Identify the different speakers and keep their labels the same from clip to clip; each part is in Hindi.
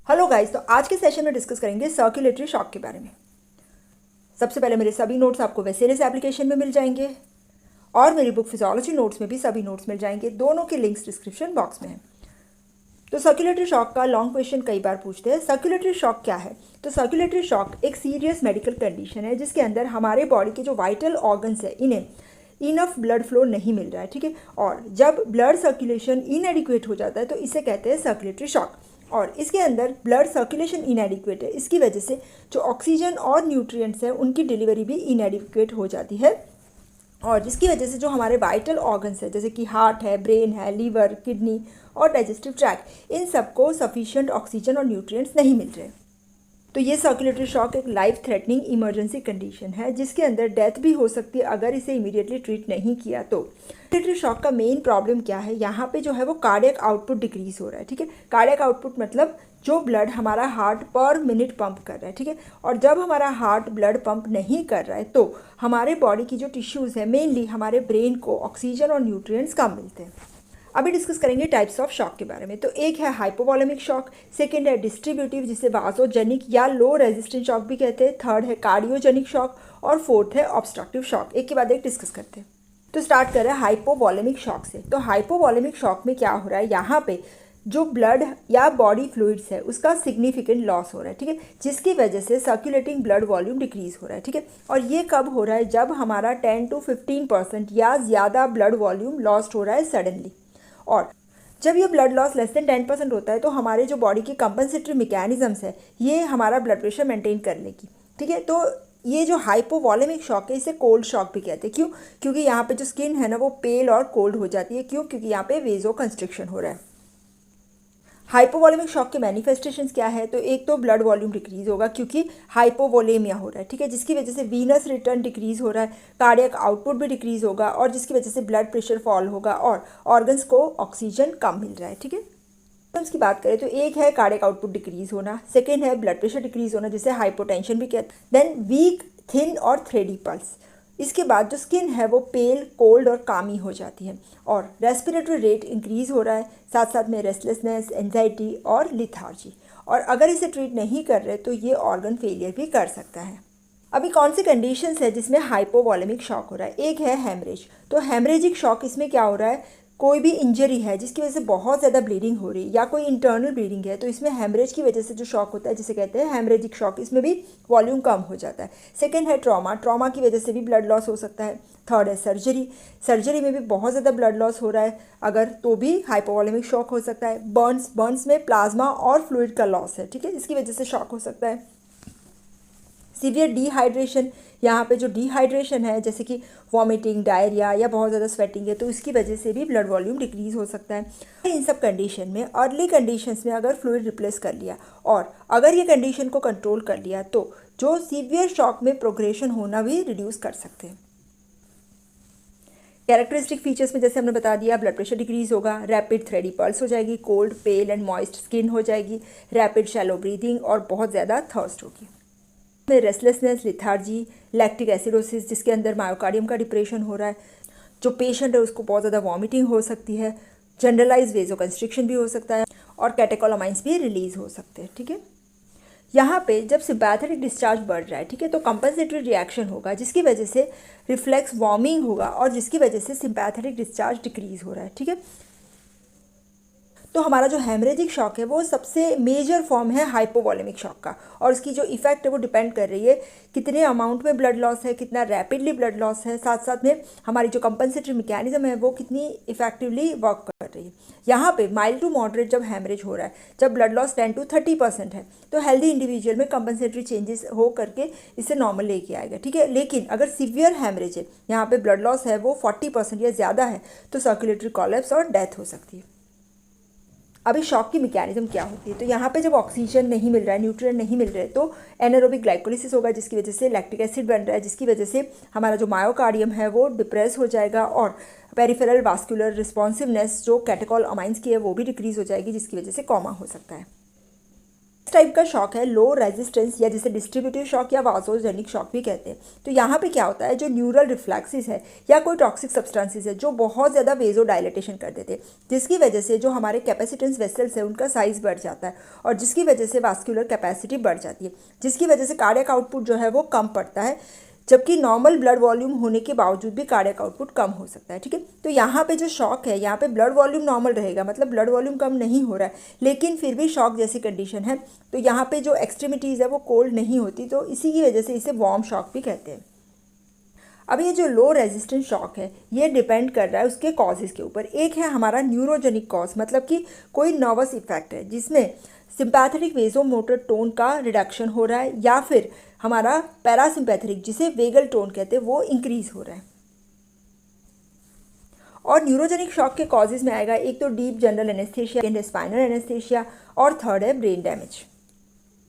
Speaker 1: हेलो गाइस, तो आज के सेशन में डिस्कस करेंगे सर्कुलेटरी शॉक के बारे में। सबसे पहले मेरे सभी नोट्स आपको वेसेलिस एप्लीकेशन में मिल जाएंगे और मेरी बुक फिजियोलॉजी नोट्स में भी सभी नोट्स मिल जाएंगे। दोनों के लिंक्स डिस्क्रिप्शन बॉक्स में है। तो सर्कुलेटरी शॉक का लॉन्ग क्वेश्चन कई बार पूछते हैं, सर्कुलेटरी शॉक क्या है। तो सर्कुलेटरी शॉक एक सीरियस मेडिकल कंडीशन है जिसके अंदर हमारे बॉडी के जो वाइटल ऑर्गन्स है इन्हें इनफ ब्लड फ्लो नहीं मिल रहा है, ठीक है। और जब ब्लड सर्कुलेशन इनएडिक्वेट हो जाता है तो इसे कहते हैं सर्कुलेटरी शॉक। और इसके अंदर ब्लड सर्कुलेशन इनएडिक्वेट है, इसकी वजह से जो ऑक्सीजन और न्यूट्रिएंट्स हैं उनकी डिलीवरी भी इनएडिक्वेट हो जाती है और जिसकी वजह से जो हमारे वाइटल ऑर्गन्स है जैसे कि हार्ट है, ब्रेन है, लीवर, किडनी और डाइजेस्टिव ट्रैक्ट, इन सबको सफिशिएंट ऑक्सीजन और न्यूट्रिएंट्स नहीं मिल रहे। तो ये सर्कुलेटरी शॉक एक लाइफ थ्रेटनिंग इमरजेंसी कंडीशन है जिसके अंदर डेथ भी हो सकती है अगर इसे इमीडिएटली ट्रीट नहीं किया तो। सर्कुलेटरी शॉक का मेन प्रॉब्लम क्या है, यहाँ पे जो है वो कार्डियक आउटपुट डिक्रीज हो रहा है, ठीक है। कार्डियक आउटपुट मतलब जो ब्लड हमारा हार्ट पर मिनट पंप कर रहा है, ठीक है। और जब हमारा हार्ट ब्लड पंप नहीं कर रहा है तो हमारे बॉडी की जो टिश्यूज़ है मेनली हमारे ब्रेन को ऑक्सीजन और न्यूट्रिएंट्स कम मिलते हैं। अभी डिस्कस करेंगे टाइप्स ऑफ शॉक के बारे में। तो एक है हाइपोवॉलेमिक शॉक, सेकंड है डिस्ट्रीब्यूटिव जिसे वासोजेनिक या लो रेजिस्टेंस शॉक भी कहते हैं, थर्ड है कार्डियोजेनिक शॉक और फोर्थ है ऑब्स्ट्रक्टिव शॉक। एक के बाद एक डिस्कस करते हैं। तो स्टार्ट कर रहे हैं हाइपोवॉलेमिक शॉक से। तो हाइपोवॉलेमिक शॉक में क्या हो रहा है, यहाँ पे जो ब्लड या बॉडी फ्लूइड्स है उसका सिग्निफिकेंट लॉस हो रहा है, ठीक है, जिसकी वजह से सर्कुलेटिंग ब्लड वॉल्यूम डिक्रीज हो रहा है, ठीक है। और ये कब हो रहा है, जब हमारा 10 to 15% या ज़्यादा ब्लड वॉल्यूम लॉस्ट हो रहा है सडनली। और जब ये ब्लड लॉस लेस देन 10% होता है तो हमारे जो बॉडी की कंपनसेटरी मैकेनिज्म्स है ये हमारा ब्लड प्रेशर मेंटेन करने की, ठीक है। तो ये जो हाइपोवॉलेमिक शॉक है इसे कोल्ड शॉक भी कहते हैं। क्यों? क्योंकि यहाँ पे जो स्किन है ना वो पेल और कोल्ड हो जाती है। क्यों? क्योंकि यहाँ पे वेजो कंस्ट्रिक्शन हो रहा है। हाइपोवॉलेमिक शॉक के मैनिफेस्टेशंस क्या है, तो एक तो ब्लड वॉल्यूम डिक्रीज होगा क्योंकि हाइपोवोलेमिया हो रहा है, ठीक है, जिसकी वजह से वीनस रिटर्न डिक्रीज हो रहा है, कार्डियक आउटपुट भी डिक्रीज होगा और जिसकी वजह से ब्लड प्रेशर फॉल होगा और ऑर्गन्स को ऑक्सीजन कम मिल रहा है, ठीक है। की बात करें तो एक है कार्डियक आउटपुट डिक्रीज होना, सेकेंड है ब्लड प्रेशर डिक्रीज होना जिसे हाइपोटेंशन भी कहते हैं, देन वीक, थिन और थ्रेडी पल्स। इसके बाद जो स्किन है वो पेल, कोल्ड और कामी हो जाती है और रेस्पिरेटरी रेट इंक्रीज हो रहा है, साथ साथ में रेस्टलेसनेस, एंजाइटी और लिथार्जी। और अगर इसे ट्रीट नहीं कर रहे तो ये ऑर्गन फेलियर भी कर सकता है। अभी कौन सी कंडीशंस है जिसमें हाइपोवॉलेमिक शॉक हो रहा है। एक है हेमरेज। तो हेमरेजिक शॉक इसमें क्या हो रहा है, कोई भी इंजरी है जिसकी वजह से बहुत ज़्यादा ब्लीडिंग हो रही है या कोई इंटरनल ब्लीडिंग है तो इसमें हेमरेज की वजह से जो शॉक होता है जिसे कहते हैं हेमरेजिक शॉक, इसमें भी वॉल्यूम कम हो जाता है। सेकंड है ट्रॉमा। ट्रॉमा की वजह से भी ब्लड लॉस हो सकता है। थर्ड है सर्जरी। सर्जरी में भी बहुत ज़्यादा ब्लड लॉस हो रहा है अगर तो भी हाइपोवॉलेमिक शॉक हो सकता है। बर्न्स में प्लाज्मा और फ्लूइड का लॉस है, ठीक है, इसकी वजह से शॉक हो सकता है। सीवियर डिहाइड्रेशन, यहाँ पे जो डिहाइड्रेशन है जैसे कि वॉमिटिंग, डायरिया या बहुत ज़्यादा स्वेटिंग है तो इसकी वजह से भी ब्लड वॉल्यूम डिक्रीज हो सकता है। इन सब कंडीशन में अर्ली कंडीशंस में अगर फ्लूइड रिप्लेस कर लिया और अगर ये कंडीशन को कंट्रोल कर लिया तो जो सीवियर शॉक में प्रोग्रेशन होना भी रिड्यूस कर सकते हैं। कैरेक्टरिस्टिक फीचर्स में जैसे हमने बता दिया, ब्लड प्रेशर डिक्रीज होगा, रैपिड थ्रेडी पल्स हो जाएगी, cold, pale and moist skin हो जाएगी, रैपिड शैलो ब्रीदिंग और बहुत ज़्यादा थर्स्ट होगी। में रेस्टलेसनेस, लिथार्जी, लैक्टिक एसिडोसिस जिसके अंदर मायोकार्डियम का डिप्रेशन हो रहा है, जो पेशेंट है उसको बहुत ज़्यादा वॉमिटिंग हो सकती है, जनरलाइज वेजो कंस्ट्रिक्शन भी हो सकता है और कैटेकोलामाइंस भी रिलीज हो सकते हैं, ठीक है। यहाँ पे जब सिम्पैथेटिक डिस्चार्ज बढ़ रहा है, ठीक है, तो कंपनसेटरी रिएक्शन होगा जिसकी वजह से रिफ्लेक्स वॉर्मिंग होगा और जिसकी वजह से सिम्पैथेटिक डिस्चार्ज डिक्रीज हो रहा है, ठीक है। तो हमारा जो हेमरेजिक शॉक है वो सबसे मेजर फॉर्म है हाइपोवॉलेमिक शॉक का और उसकी जो इफेक्ट है वो डिपेंड कर रही है कितने अमाउंट में ब्लड लॉस है, कितना रैपिडली ब्लड लॉस है, साथ साथ में हमारी जो कंपनसेटरी मैकेनिज्म है वो कितनी इफेक्टिवली वर्क कर रही है। यहाँ पे माइल्ड टू मॉडरेट जब हेमरेज हो रहा है, जब ब्लड लॉस 10 to 30% है तो हेल्दी इंडिविजुअल में कंपनसेटरी चेंजेस हो करके इसे नॉर्मल लेके आएगा, ठीक है। लेकिन अगर सीवियर हेमरेज है, यहाँ पे ब्लड लॉस है वो 40% या ज़्यादा है तो सर्कुलेटरी कोलैप्स और डेथ हो सकती है। अभी शॉक की मैकेनिज्म क्या होती है, तो यहाँ पे जब ऑक्सीजन नहीं मिल रहा है, न्यूट्रिएंट नहीं मिल रहे तो एनारोबिक ग्लाइकोलिसिस होगा जिसकी वजह से लैक्टिक एसिड बन रहा है जिसकी वजह से हमारा जो मायोकार्डियम है वो डिप्रेस हो जाएगा और पेरिफेरल वास्कुलर रिस्पॉन्सिवनेस जो कैटेकोल अमाइंस की है वो भी डिक्रीज हो जाएगी जिसकी वजह से कॉमा हो सकता है। इस टाइप का शॉक है लो रेजिस्टेंस या जिसे डिस्ट्रीब्यूटिव शॉक या वासोजेनिक शॉक भी कहते हैं। तो यहाँ पे क्या होता है, जो न्यूरल रिफ्लेक्सेस है या कोई टॉक्सिक सब्सटेंसेस है जो बहुत ज़्यादा वेजो डायलेटेशन कर देते हैं, जिसकी वजह से जो हमारे कैपेसिटेंस वेसल्स है उनका साइज़ बढ़ जाता है और जिसकी वजह से वास्कुलर कैपेसिटी बढ़ जाती है, जिसकी वजह से कार्डियक आउटपुट जो है वो कम पड़ता है, जबकि नॉर्मल ब्लड वॉल्यूम होने के बावजूद भी कार्डियक आउटपुट कम हो सकता है। ठीक है, तो यहाँ पे जो शॉक है, यहाँ पे ब्लड वॉल्यूम नॉर्मल रहेगा, मतलब ब्लड वॉल्यूम कम नहीं हो रहा है, लेकिन फिर भी शॉक जैसी कंडीशन है, तो यहाँ पे जो एक्सट्रीमिटीज़ है वो कोल्ड नहीं होती, तो इसी की वजह से इसे वार्म शॉक भी कहते हैं। अब ये जो लो रेजिस्टेंस शॉक है ये डिपेंड कर रहा है उसके कॉजेज़ के ऊपर। एक है हमारा न्यूरोजेनिक कॉज, मतलब कि कोई नर्वस इफेक्ट है जिसमें सिंपैथेटिक वेजोमोटर टोन का रिडक्शन हो रहा है, या फिर हमारा पैरासिम्पैथेटिक जिसे वेगल टोन कहते हैं वो इंक्रीज हो रहा है। और न्यूरोजेनिक शॉक के कॉजेज़ में आएगा एक तो डीप जनरल एनेस्थेशिया, सेकेंड है स्पाइनल एनेस्थेशिया और थर्ड है ब्रेन डैमेज।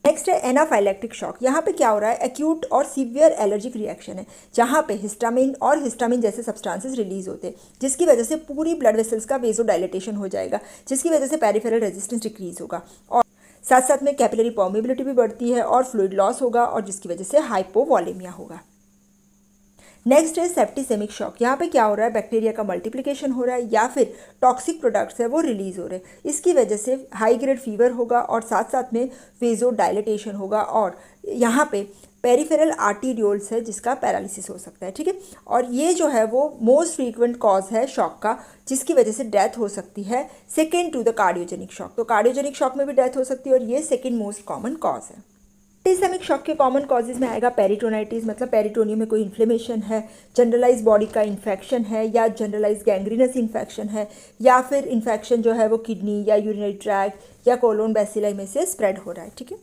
Speaker 1: नेक्स्ट है एनाफाइलेक्टिक शॉक। यहाँ पे क्या हो रहा है, एक्यूट और सीवियर एलर्जिक रिएक्शन है जहाँ पे हिस्टामिन और हिस्टामिन जैसे सब्सटेंसेस रिलीज होते हैं, जिसकी वजह से पूरी ब्लड वेसल्स का वेजो डायलेटेशन हो जाएगा, जिसकी वजह से पेरिफेरल रेजिस्टेंस डिक्रीज होगा और साथ साथ में कैपिलरी परमेबिलिटी भी बढ़ती है और फ्लूइड लॉस होगा और जिसकी वजह से हाइपोवॉलेमिया होगा। नेक्स्ट है सेप्टिसेमिक शॉक। यहाँ पे क्या हो रहा है, बैक्टीरिया का मल्टीप्लिकेशन हो रहा है या फिर टॉक्सिक प्रोडक्ट्स है वो रिलीज हो रहे हैं, इसकी वजह से हाई ग्रेड फीवर होगा और साथ साथ में वेजो डायलेटेशन होगा और यहाँ पे पेरिफेरल आर्टीरियोल्स है जिसका पैरालिसिस हो सकता है। ठीक है, और ये जो है वो मोस्ट फ्रीक्वेंट कॉज है शॉक का, जिसकी वजह से डेथ हो सकती है second to the cardiogenic shock. तो कार्डियोजेनिक शॉक में भी डेथ हो सकती है और ये सेकेंड मोस्ट कॉमन कॉज है। सेप्टिसेमिक शॉक के कॉमन कॉजेज में आएगा पेरिटोनाइटिस, मतलब पेरिटोनियम में कोई इन्फ्लेमेशन है, जनरलाइज बॉडी का इन्फेक्शन है या जनरलाइज गैंग्रीनस इन्फेक्शन है, या फिर इन्फेक्शन जो है वो किडनी या यूरिनरी ट्रैक्ट या कोलोन बेसिलाई में से स्प्रेड हो रहा है। ठीक है,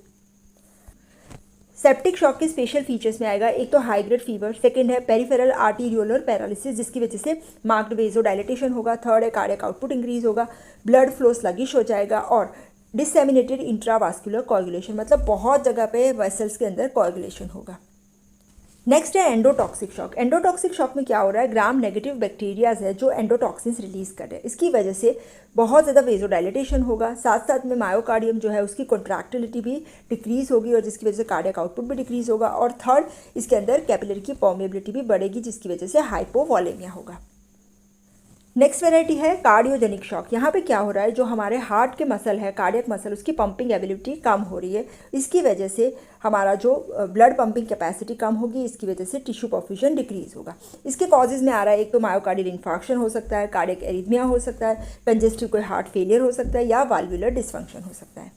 Speaker 1: सेप्टिक शॉक के स्पेशल फीचर्स में आएगा एक तो हाई ग्रेड फीवर, सेकंड है पेरिफेरल आर्टीरियोलर पैरालिसिस जिसकी वजह से मार्क्ड वेजो डायलेटेशन होगा, थर्ड है कार्डियक आउटपुट इंक्रीज होगा, ब्लड फ्लो स्लगिश हो जाएगा और डिसेमिनेटेड इंट्रावास्कुलर कोएगुलेशन, मतलब बहुत जगह पे वेसल्स के अंदर कोएगुलेशन होगा। नेक्स्ट है एंडोटॉक्सिक शॉक। एंडोटॉक्सिक शॉक में क्या हो रहा है, ग्राम नेगेटिव बैक्टीरियाज है जो एंडोटॉक्सिन्स रिलीज कर रहे हैं, इसकी वजह से बहुत ज़्यादा वेजोडाइलेटेशन होगा, साथ साथ में मायोकार्डियम जो है उसकी कॉन्ट्रैक्टिलिटी भी डिक्रीज होगी और जिसकी वजह से कार्डियक आउटपुट भी डिक्रीज होगा, और थर्ड इसके अंदर कैपिलरी की परमेबिलिटी भी बढ़ेगी जिसकी वजह से हाइपोवॉलेमिया होगा। नेक्स्ट वेराइटी है कार्डियोजेनिक शॉक। यहाँ पे क्या हो रहा है, जो हमारे हार्ट के मसल है, कार्डियक मसल, उसकी पंपिंग एबिलिटी कम हो रही है, इसकी वजह से हमारा जो ब्लड पंपिंग कैपेसिटी कम होगी, इसकी वजह से टिश्यू परफ्यूजन डिक्रीज होगा। इसके कॉजेज में आ रहा है एक तो मायोकार्डियल इन्फार्क्शन हो सकता है, कार्डियक एरिथमिया हो सकता है, कंजेस्टिव कोई हार्ट फेलियर हो सकता है या वाल्वुलर डिसफंक्शन हो सकता है।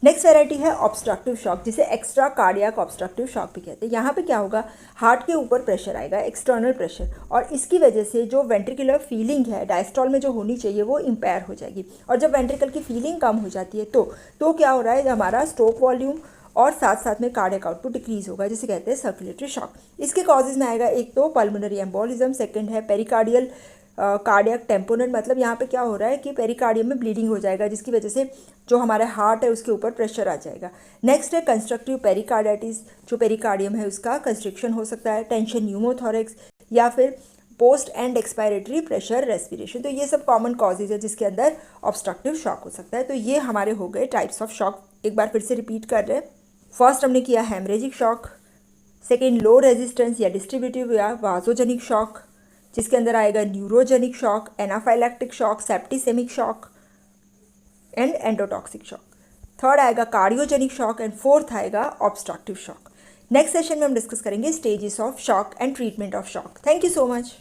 Speaker 1: नेक्स्ट वेराइटी है ऑब्स्ट्रक्टिव शॉक, जिसे एक्स्ट्रा कार्डियक ऑब्स्ट्रक्टिव शॉक भी कहते हैं। यहाँ पे क्या होगा, हार्ट के ऊपर प्रेशर आएगा, एक्सटर्नल प्रेशर, और इसकी वजह से जो वेंट्रिकुलर फीलिंग है डायस्टॉल में जो होनी चाहिए वो इम्पेयर हो जाएगी, और जब वेंट्रिकल की फीलिंग कम हो जाती है तो क्या हो रहा है, हमारा स्ट्रोक वॉल्यूम और साथ साथ में कार्डियक आउटपुट डिक्रीज होगा, जिसे कहते हैं सर्कुलेटरी शॉक। इसके कॉजेज में आएगा एक तो पल्मोनरी एम्बोलिज्म, सेकंड है पेरिकार्डियल कार्डियक टेम्पोनेट, मतलब यहाँ पे क्या हो रहा है कि पेरिकार्डियम में ब्लीडिंग हो जाएगा जिसकी वजह से जो हमारा हार्ट है उसके ऊपर प्रेशर आ जाएगा। नेक्स्ट है कंस्ट्रक्टिव पेरिकार्डाइटिस, जो पेरिकार्डियम है उसका कंस्ट्रिक्शन हो सकता है, टेंशन न्यूमोथोरेक्स या फिर post and expiratory pressure respiration. तो ये सब कॉमन कॉजेज है जिसके अंदर ऑब्स्ट्रक्टिव शॉक हो सकता है। तो ये हमारे हो गए टाइप्स ऑफ शॉक। एक बार फिर से रिपीट कर रहे हैं। फर्स्ट हमने किया haemorrhagic shock, second low resistance या डिस्ट्रीब्यूटिव या वासोजेनिक शॉक, जिसके अंदर आएगा neurogenic shock, anaphylactic shock, septicaemic shock and endotoxic shock. Third आएगा कार्डियोजेनिक शॉक एंड फोर्थ आएगा ऑब्स्ट्रक्टिव शॉक। नेक्स्ट सेशन में हम डिस्कस करेंगे stages of shock and treatment of shock. Thank you so much.